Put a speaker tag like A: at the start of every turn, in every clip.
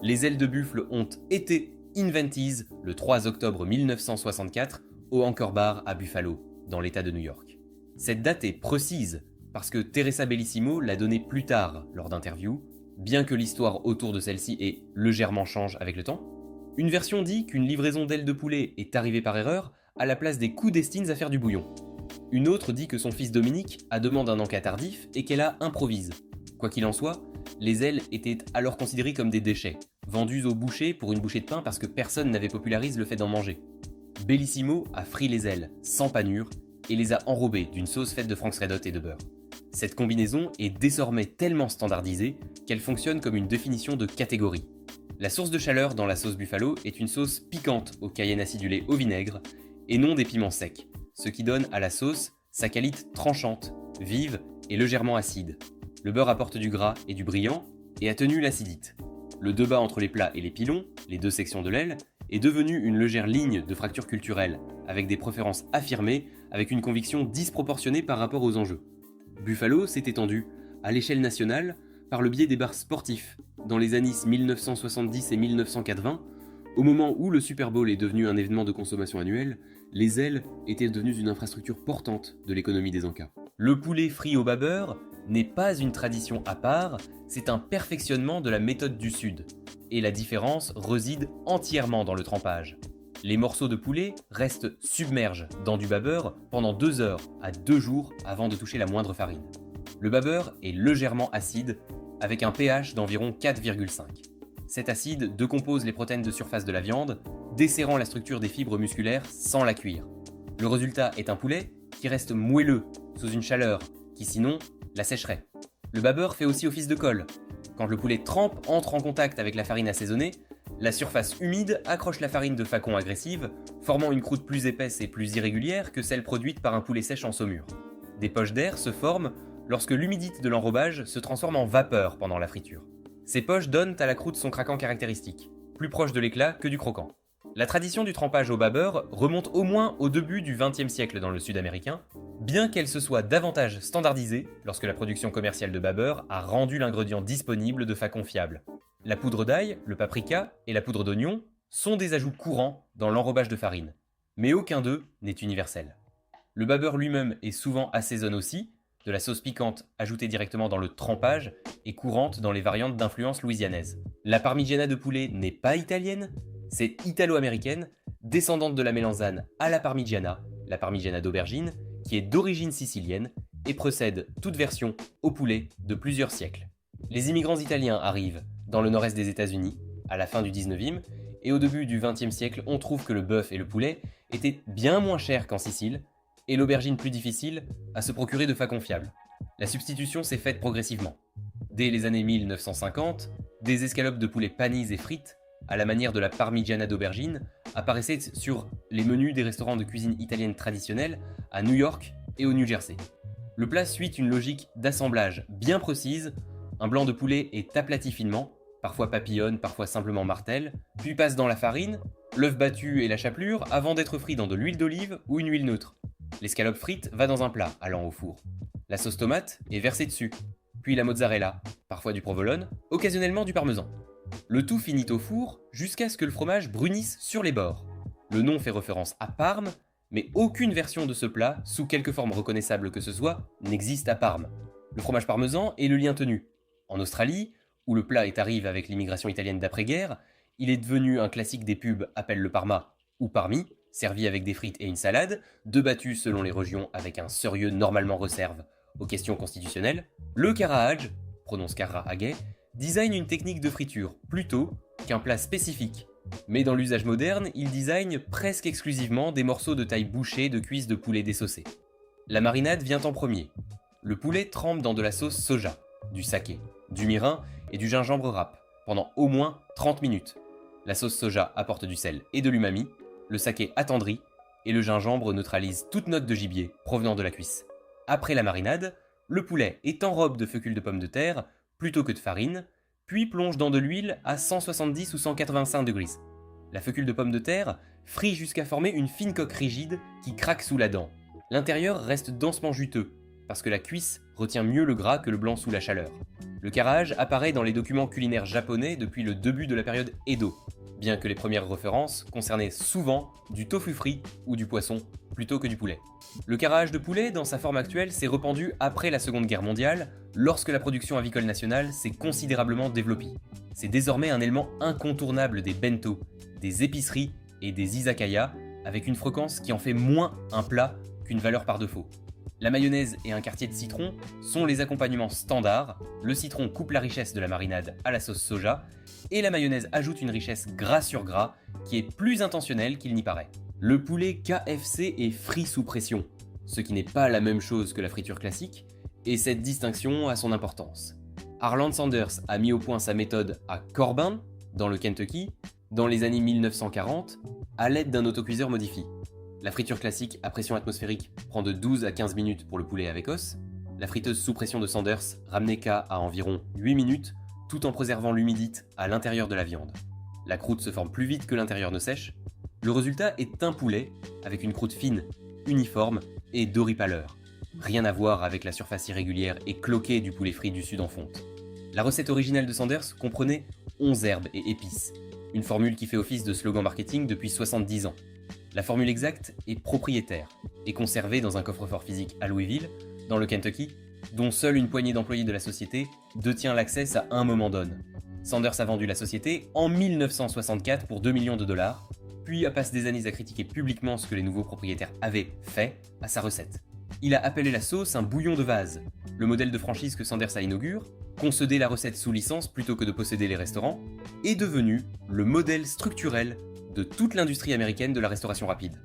A: Les ailes de buffle ont été inventies le 3 octobre 1964 au Anchor Bar à Buffalo, dans l'État de New York. Cette date est précise parce que Teresa Bellissimo l'a donnée plus tard lors d'interviews, bien que l'histoire autour de celle-ci ait légèrement changé avec le temps. Une version dit qu'une livraison d'ailes de poulet est arrivée par erreur à la place des coups d'Estines à faire du bouillon. Une autre dit que son fils Dominique a demandé un encas tardif et qu'elle a improvise. Quoi qu'il en soit, les ailes étaient alors considérées comme des déchets, vendus au boucher pour une bouchée de pain parce que personne n'avait popularisé le fait d'en manger. Bellissimo a frit les ailes, sans panure, et les a enrobées d'une sauce faite de Frank's Red Hot et de beurre. Cette combinaison est désormais tellement standardisée qu'elle fonctionne comme une définition de catégorie. La source de chaleur dans la sauce buffalo est une sauce piquante au cayenne acidulé au vinaigre et non des piments secs, ce qui donne à la sauce sa qualité tranchante, vive et légèrement acide. Le beurre apporte du gras et du brillant et atténue l'acidité. Le débat entre les plats et les pilons, les deux sections de l'aile, est devenu une légère ligne de fracture culturelle, avec des préférences affirmées, avec une conviction disproportionnée par rapport aux enjeux. Buffalo s'est étendu, à l'échelle nationale, par le biais des bars sportifs, dans les années 1970 et 1980, au moment où le Super Bowl est devenu un événement de consommation annuel, les ailes étaient devenues une infrastructure portante de l'économie des Ancas. Le poulet frit au bas beurre n'est pas une tradition à part, c'est un perfectionnement de la méthode du Sud, et la différence réside entièrement dans le trempage. Les morceaux de poulet restent submergés dans du bas beurre pendant 2 heures à 2 jours avant de toucher la moindre farine. Le bas beurre est légèrement acide, avec un pH d'environ 4,5. Cet acide décompose les protéines de surface de la viande, desserrant la structure des fibres musculaires sans la cuire. Le résultat est un poulet qui reste moelleux sous une chaleur qui sinon la sécherait. Le bas beurre fait aussi office de colle. Quand le poulet trempe entre en contact avec la farine assaisonnée, la surface humide accroche la farine de facon agressive, formant une croûte plus épaisse et plus irrégulière que celle produite par un poulet sèche en saumure. Des poches d'air se forment lorsque l'humidité de l'enrobage se transforme en vapeur pendant la friture. Ces poches donnent à la croûte son craquant caractéristique, plus proche de l'éclat que du croquant. La tradition du trempage au bas beurre remonte au moins au début du XXe siècle dans le sud américain, bien qu'elle se soit davantage standardisée lorsque la production commerciale de bas beurre a rendu l'ingrédient disponible de façon fiable. La poudre d'ail, le paprika et la poudre d'oignon sont des ajouts courants dans l'enrobage de farine, mais aucun d'eux n'est universel. Le bas beurre lui-même est souvent assaisonné aussi, de la sauce piquante ajoutée directement dans le trempage est courante dans les variantes d'influence louisianaise. La parmigiana de poulet n'est pas italienne, c'est italo-américaine, descendante de la mélanzane à la parmigiana d'aubergine, qui est d'origine sicilienne et précède toute version au poulet de plusieurs siècles. Les immigrants italiens arrivent dans le nord-est des États-Unis à la fin du 19e et au début du 20e siècle, on trouve que le bœuf et le poulet étaient bien moins chers qu'en Sicile et l'aubergine plus difficile à se procurer de façon fiable. La substitution s'est faite progressivement. Dès les années 1950, des escalopes de poulet panies et frites, à la manière de la parmigiana d'aubergine, apparaissaient sur les menus des restaurants de cuisine italienne traditionnelle à New York et au New Jersey. Le plat suit une logique d'assemblage bien précise. Un blanc de poulet est aplati finement, parfois papillonne, parfois simplement martèle, puis passe dans la farine, l'œuf battu et la chapelure avant d'être frit dans de l'huile d'olive ou une huile neutre. L'escalope frite va dans un plat allant au four. La sauce tomate est versée dessus, puis la mozzarella, parfois du provolone, occasionnellement du parmesan. Le tout finit au four jusqu'à ce que le fromage brunisse sur les bords. Le nom fait référence à Parme, mais aucune version de ce plat, sous quelque forme reconnaissable que ce soit, n'existe à Parme. Le fromage parmesan est le lien tenu. En Australie, où le plat est arrivé avec l'immigration italienne d'après-guerre, il est devenu un classique des pubs appelle le parma ou parmi, servi avec des frites et une salade, débattu selon les régions avec un sérieux normalement réserve aux questions constitutionnelles. Le Karaaj, prononce Kara Agay, design une technique de friture plutôt qu'un plat spécifique. Mais dans l'usage moderne, il design presque exclusivement des morceaux de taille bouchée de cuisses de poulet dessaucées. La marinade vient en premier. Le poulet trempe dans de la sauce soja, du saké, du mirin et du gingembre râpe pendant au moins 30 minutes. La sauce soja apporte du sel et de l'umami, le saké attendrit et le gingembre neutralise toute note de gibier provenant de la cuisse. Après la marinade, le poulet est enrobe de fécule de pommes de terre plutôt que de farine, puis plonge dans de l'huile à 170 ou 185 degrés. La fécule de pommes de terre frit jusqu'à former une fine coque rigide qui craque sous la dent. L'intérieur reste densement juteux, parce que la cuisse retient mieux le gras que le blanc sous la chaleur. Le carrage apparaît dans les documents culinaires japonais depuis le début de la période Edo, bien que les premières références concernaient souvent du tofu frit ou du poisson plutôt que du poulet. Le carrage de poulet, dans sa forme actuelle, s'est répandu après la Seconde Guerre mondiale, lorsque la production avicole nationale s'est considérablement développée. C'est désormais un élément incontournable des bento, des épiceries et des izakaya, avec une fréquence qui en fait moins un plat qu'une valeur par défaut. La mayonnaise et un quartier de citron sont les accompagnements standards, le citron coupe la richesse de la marinade à la sauce soja, et la mayonnaise ajoute une richesse gras sur gras qui est plus intentionnelle qu'il n'y paraît. Le poulet KFC est frit sous pression, ce qui n'est pas la même chose que la friture classique, et cette distinction a son importance. Harland Sanders a mis au point sa méthode à Corbin, dans le Kentucky, dans les années 1940, à l'aide d'un autocuiseur modifié. La friture classique à pression atmosphérique prend de 12 à 15 minutes pour le poulet avec os. La friteuse sous pression de Sanders ramenait K à environ 8 minutes, tout en préservant l'humidité à l'intérieur de la viande. La croûte se forme plus vite que l'intérieur ne sèche. Le résultat est un poulet avec une croûte fine, uniforme et dorée pâleur. Rien à voir avec la surface irrégulière et cloquée du poulet frit du sud en fonte. La recette originale de Sanders comprenait 11 herbes et épices, une formule qui fait office de slogan marketing depuis 70 ans. La formule exacte est propriétaire et conservée dans un coffre-fort physique à Louisville, dans le Kentucky, dont seule une poignée d'employés de la société détient l'accès à un moment donne. Sanders a vendu la société en 1964 pour 2 millions de dollars, puis a passé des années à critiquer publiquement ce que les nouveaux propriétaires avaient fait à sa recette. Il a appelé la sauce un bouillon de vase, le modèle de franchise que Sanders a inaugure, concédé la recette sous licence plutôt que de posséder les restaurants, est devenu le modèle structurel de toute l'industrie américaine de la restauration rapide.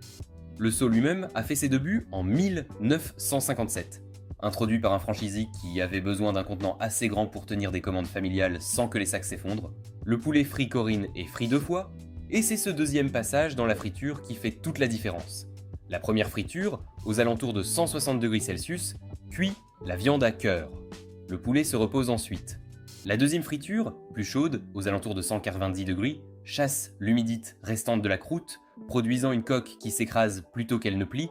A: Le seau lui-même a fait ses débuts en 1957. Introduit par un franchisé qui avait besoin d'un contenant assez grand pour tenir des commandes familiales sans que les sacs s'effondrent, le poulet frit Corinne est frit 2 fois, et c'est ce deuxième passage dans la friture qui fait toute la différence. La première friture, aux alentours de 160°C, cuit la viande à cœur. Le poulet se repose ensuite. La deuxième friture, plus chaude, aux alentours de 190°, chasse l'humidité restante de la croûte, produisant une coque qui s'écrase plutôt qu'elle ne plie.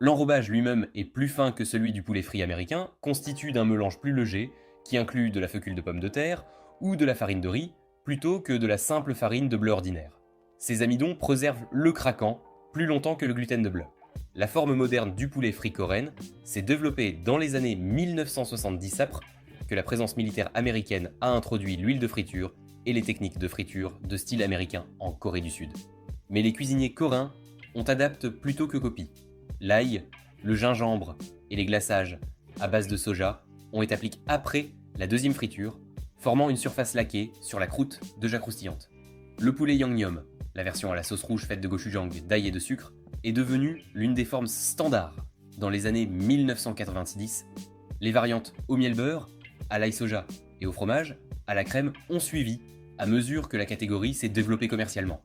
A: L'enrobage lui-même est plus fin que celui du poulet frit américain, constitue d'un mélange plus léger, qui inclut de la fécule de pommes de terre ou de la farine de riz, plutôt que de la simple farine de bleu ordinaire. Ces amidons préservent le craquant plus longtemps que le gluten de bleu. La forme moderne du poulet frit Coren s'est développée dans les années 1970 après que la présence militaire américaine a introduit l'huile de friture et les techniques de friture de style américain en Corée du Sud. Mais les cuisiniers coréens ont adapté plutôt que copie. L'ail, le gingembre et les glaçages à base de soja ont été appliqués après la deuxième friture, formant une surface laquée sur la croûte déjà croustillante. Le poulet Yangnyeom, la version à la sauce rouge faite de gochujang, d'ail et de sucre, est devenue l'une des formes standards dans les années 1990. Les variantes au miel beurre, à l'ail soja et au fromage, à la crème ont suivi à mesure que la catégorie s'est développée commercialement.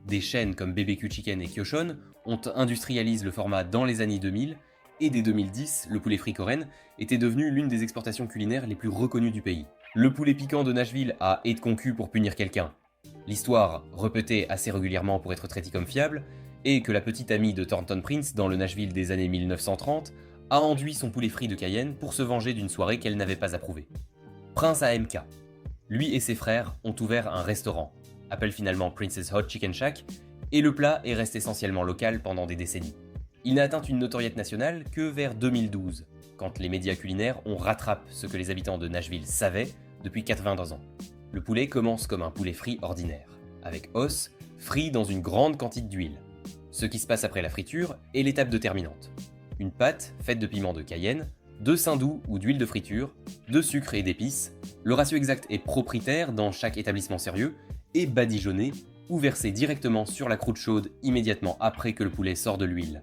A: Des chaînes comme BBQ Chicken et Kyoshon ont industrialisé le format dans les années 2000 et dès 2010, le poulet frit Coren était devenu l'une des exportations culinaires les plus reconnues du pays. Le poulet piquant de Nashville a été concu pour punir quelqu'un. L'histoire, répétée assez régulièrement pour être traitée comme fiable, est que la petite amie de Thornton Prince dans le Nashville des années 1930 a enduit son poulet frit de Cayenne pour se venger d'une soirée qu'elle n'avait pas approuvée. Prince AMK. Lui et ses frères ont ouvert un restaurant, appelle finalement Prince's Hot Chicken Shack, et le plat est resté essentiellement local pendant des décennies. Il n'a atteint une notoriété nationale que vers 2012, quand les médias culinaires ont rattrapé ce que les habitants de Nashville savaient depuis 82 ans. Le poulet commence comme un poulet frit ordinaire, avec os, frit dans une grande quantité d'huile. Ce qui se passe après la friture est l'étape déterminante. Une pâte faite de piments de Cayenne, de saindoux ou d'huile de friture, de sucre et d'épices. Le ratio exact est propriétaire dans chaque établissement sérieux et badigeonné ou versé directement sur la croûte chaude immédiatement après que le poulet sort de l'huile.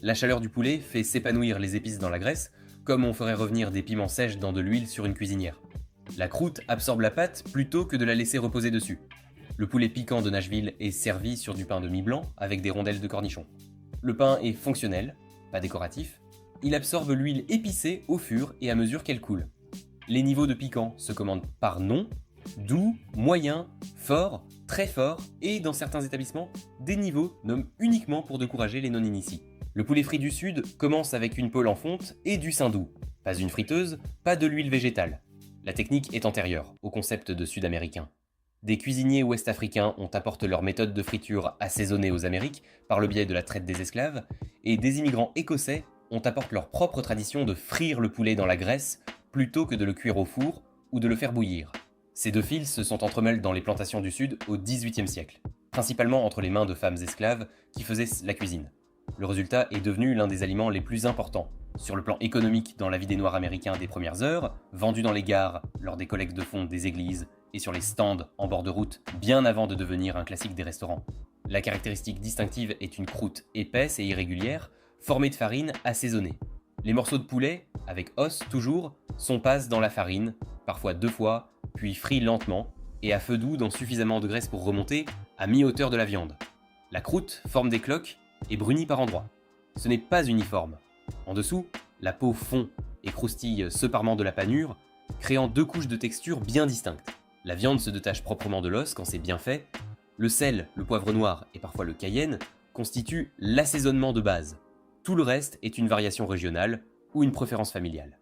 A: La chaleur du poulet fait s'épanouir les épices dans la graisse, comme on ferait revenir des piments sèches dans de l'huile sur une cuisinière. La croûte absorbe la pâte plutôt que de la laisser reposer dessus. Le poulet piquant de Nashville est servi sur du pain de mie blanc avec des rondelles de cornichons. Le pain est fonctionnel, pas décoratif. Il absorbe l'huile épicée au fur et à mesure qu'elle coule. Les niveaux de piquant se commandent par nom, doux, moyen, fort, très fort et, dans certains établissements, des niveaux nomment uniquement pour décourager les non-initiés. Le poulet frit du Sud commence avec une pôle en fonte et du saindoux. Pas une friteuse, pas de l'huile végétale. La technique est antérieure au concept de sud-américain. Des cuisiniers ouest-africains ont apporté leur méthode de friture assaisonnée aux Amériques par le biais de la traite des esclaves, et des immigrants écossais ont apporté leur propre tradition de frire le poulet dans la graisse plutôt que de le cuire au four ou de le faire bouillir. Ces deux fils se sont entremêlés dans les plantations du Sud au XVIIIe siècle, principalement entre les mains de femmes esclaves qui faisaient la cuisine. Le résultat est devenu l'un des aliments les plus importants, sur le plan économique dans la vie des Noirs américains des premières heures, vendu dans les gares lors des collectes de fonds des églises et sur les stands en bord de route bien avant de devenir un classique des restaurants. La caractéristique distinctive est une croûte épaisse et irrégulière, formée de farine assaisonnée. Les morceaux de poulet, avec os toujours, sont passés dans la farine, parfois 2 fois, puis frits lentement, et à feu doux dans suffisamment de graisse pour remonter à mi-hauteur de la viande. La croûte forme des cloques et brunit par endroits. Ce n'est pas uniforme. En dessous, la peau fond et croustille séparément de la panure, créant 2 couches de texture bien distinctes. La viande se détache proprement de l'os quand c'est bien fait. Le sel, le poivre noir et parfois le cayenne constituent l'assaisonnement de base. Tout le reste est une variation régionale ou une préférence familiale.